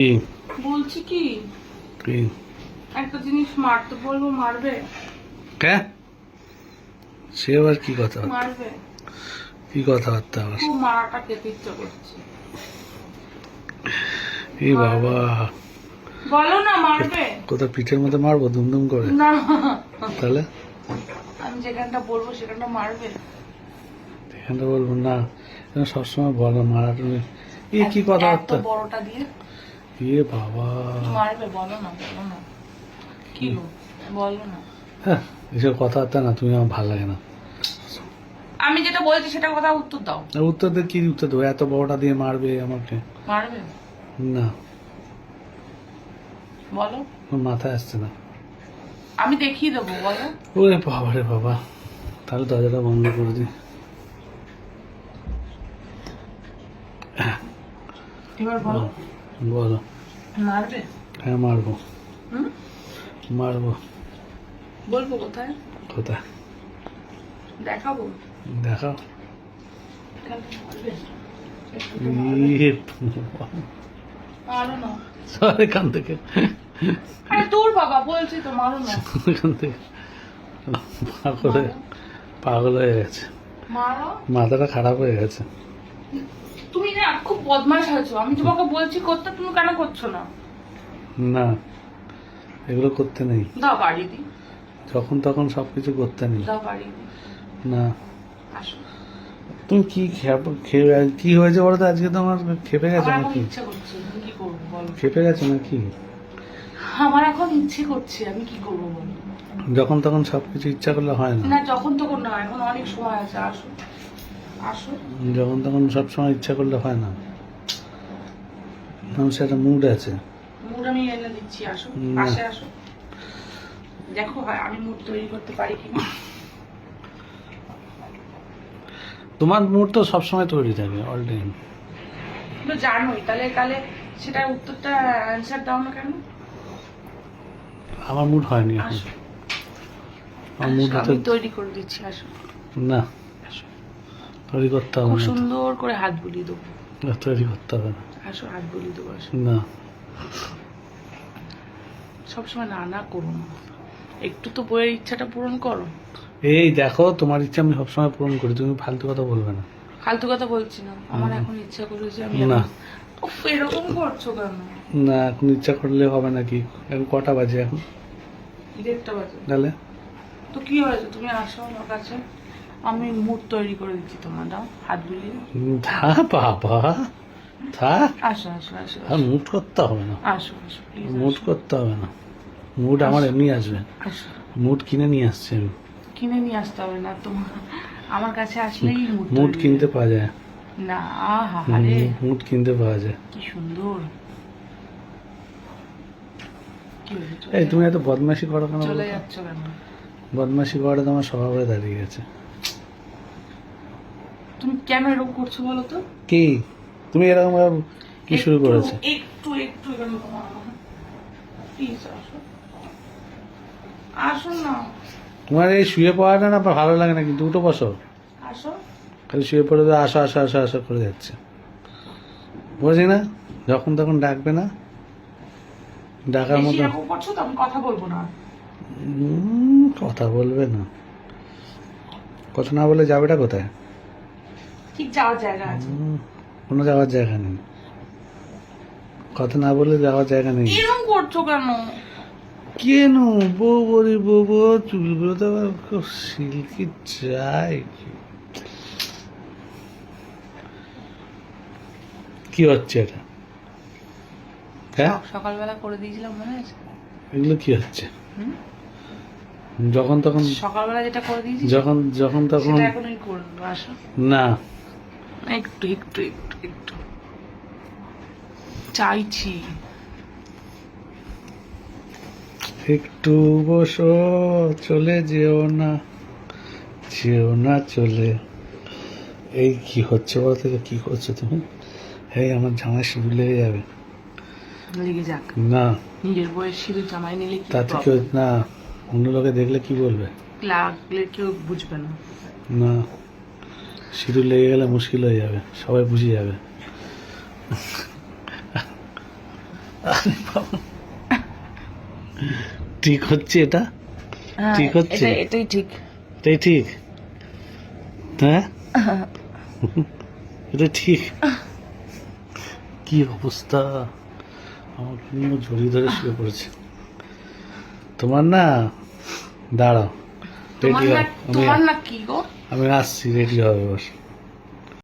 কি বলছি কি কি একটা জিনিস মারতে বলবো, মারবে? কে সে আবার কি কথা মারবে? কি কথাবার্তা আবার খুব মারাটা খেতে ইচ্ছা করছে। এই বাবা বলো না, মারবে? কোথাও পিঠের মধ্যে মারবো দুমদুম করে? না, তাহলে আমি যেখানটা বলবো সেখানটা মারবে। এখানটা বলবো না, সবসময় বলো মারা তুমি এই কি কথাবার্তা এত বড়টা দিয়ে এ বাবা মারবে? বলো না, বলো না। কি গো, বলো না। হ্যাঁ এসব কথাবার্তা না, তুমি আমার ভালো লাগে না। আমি যেটা বলছি সেটা কথা উত্তর দাও। আর উত্তর দিয়ে কি উত্তর দেবো? এত বড়টা দিয়ে মারবে আমাকে? মারবে? না, বলো। আমার মাথায় আসছে না। আমি দেখিয়ে দেবো, বলো। ওরে বাবা রে বাবা, তাহলে দরজাটা বন্ধ করে দিই। এবার বলো। বলো। মারবে? হ্যাঁ মারবো, হুম, মারবো। বলবো কোথায়? কোথায় দেখাবো? দেখাও। এখানে মারবে? ইয়ে, মারো না। সর এখান থেকে, আরে দূর বাবা, বলছি তো মারো না। এখান থেকে। পাগল হয়ে গেছে, মারো। মাথাটা খারাপ হয়ে গেছে। তুমি না খুব বদমাশ হয়েছো, আমি তোমাকে বলছি করতে, তুমি কেন করছো না? না এগুলো করতে নেই, দাও বাড়ি দি, যখন তখন সবকিছু করতে নেই। দাও বাড়ি দি। না আসো। তুমি কি কি হয়েছে বলো তো? আজকে তোমার খেপে গেছো আমার এখন নাকি? ইচ্ছা করছে, আমি কি করবো বলো? খেপে গেছো নাকি? আমার এখন ইচ্ছে করছে, আমি কি করবো বলো? যখন তখন সবকিছু ইচ্ছা করলে হয় না। না যখন তখন না, এখন অনেক সময় আছে, আসো আসো। যখন তখন সবসময় ইচ্ছা করলে হয় না, মানুষের একটা মুড আছে। মুড আমি এনে দিচ্ছি, আসো। না। পাশে আসো, দেখো হয় আমি মুড তৈরি করতে পারি কিনা। তোমার মুড তো সবসময় তৈরি থাকে, অল টাইম। তো জানোই, তাহলে তাহলে সেটার উত্তরটা অ্যান্সার দাও না কেন? আমার মুড হয়নি এখন। আসো, আমার মুড আসো, আমি তৈরি করে দিচ্ছি, আসো। না, আসো। তৈরি করতে হবে খুব না তো। সুন্দর করে হাত বুলিয়ে দেবো। তৈরি করতে হবে না। আসো, হাত বুলিয়ে দেবো, আসো। না, সবসময় না না করো না, একটু তো বইয়ের ইচ্ছাটা পূরণ করো। এই দেখো, তোমার ইচ্ছা আমি সবসময় পূরণ করি, তুমি ফালতু কথা বলবে না। ফালতু কথা বলছি না, আমার এখন ইচ্ছা করেছে আমি না। উফ, এরকম করছো কেন? না এখন ইচ্ছা করলে হবে নাকি? এখন কটা বাজে এখন? 1:30 বাজে। তাহলে তো কি হয়েছে, তুমি আসো আমার কাছে, আমি মুড তৈরি করে দিচ্ছি তোমার, দাও হাত বুলিয়ে। থা বাবা, থা। আসো আসো আসো আর মুড করতে হবে না, আসো আসো প্লিজ, মুড করতে হবে না। মুড আমার এমনি আসবে। আসো। মুড কিনে নিয়ে আসছি আমি। কিনে নিয়ে আসতে হবে না তোমার, আমার কাছে আসলেই মুড কিনতে পাওয়া যায়। না, আহা আরে মুড কিনতে পাওয়া যায়। কি সুন্দর। কি হয়েছে, চলে এই যাও? তুমি এত বদমাশি করো কেন? চলে বলো তো? যাচ্ছ কেন? বদমাশি করাটা তোমার স্বভাবে দাঁড়িয়ে গেছে। তুমি কেন এরকম করছো বলো তো? কি তুমি এরকম ভাবে কি শুরু করেছে? একটু একটু এরকম প্লিজ আসো, আসো না, তোমার এই শুয়ে পড়াটা না ভালো লাগে না, কিন্তু উঠো বসো। আসো। খালি শুয়ে পড়ে তো আসো আসো আসো আসো করে যাচ্ছে, বুঝি না? যখন তখন ডাকবে না, ডাকার বেশি মতো। এরকম করছো তো আমি কথা বলবো না। কথা বলবে না? কথা না বলে যাবেটা কোথায়? ঠিক যাওয়ার জায়গা আছে। কোনো যাওয়ার জায়গা নেই, কথা না বলে যাওয়ার জায়গা নেই। এরকম করছো কেন? কেন বউ বলি বউ বউ, চুলগুলো তো আবার খুব সিল্কি চাই। কি হচ্ছে এটা? হ্যাঁ সকালবেলা করে দিয়েছিলাম, মনে আছে? এগুলো কি হচ্ছে? হুম? যখন তখন, সকালবেলা যেটা করে দিয়েছি যখন যখন তখন সেটা এখনই করে দেবো, আসো। না। একটু একটু একটু একটু চাইছি। একটু বসো, চলে যেও না, যেও না চলে। এই কি হচ্ছে বলতে, কি করছো তুমি? এই আমার জামায় সিঁদুর লেগে যাবে। লেগে যাক, না, নিজের বয়স সিঁদুর জামাই নিলে কি তাতে কেউ না, অন্য লোকে দেখলে কি বলবে? লাগলে কেউ বুঝবে না। না, সিঁদুর লেগে গেলে মুশকিল হয়ে যাবে, সবাই বুঝে যাবে। আরে বাবা। ঠিক হচ্ছে এটা? হ্যাঁ, ঠিক হচ্ছে? এটাই ঠিক। এটাই ঠিক? হ্যাঁ, এটা ঠিক। কি অবস্থা, আমার পুরো জড়িয়ে ধরে শুয়ে পড়েছে। তোমার না, দাঁড়াও, রেডি তোমার না আমি তোমার না কি গো? আমি আসছি, রেডি হবে বস।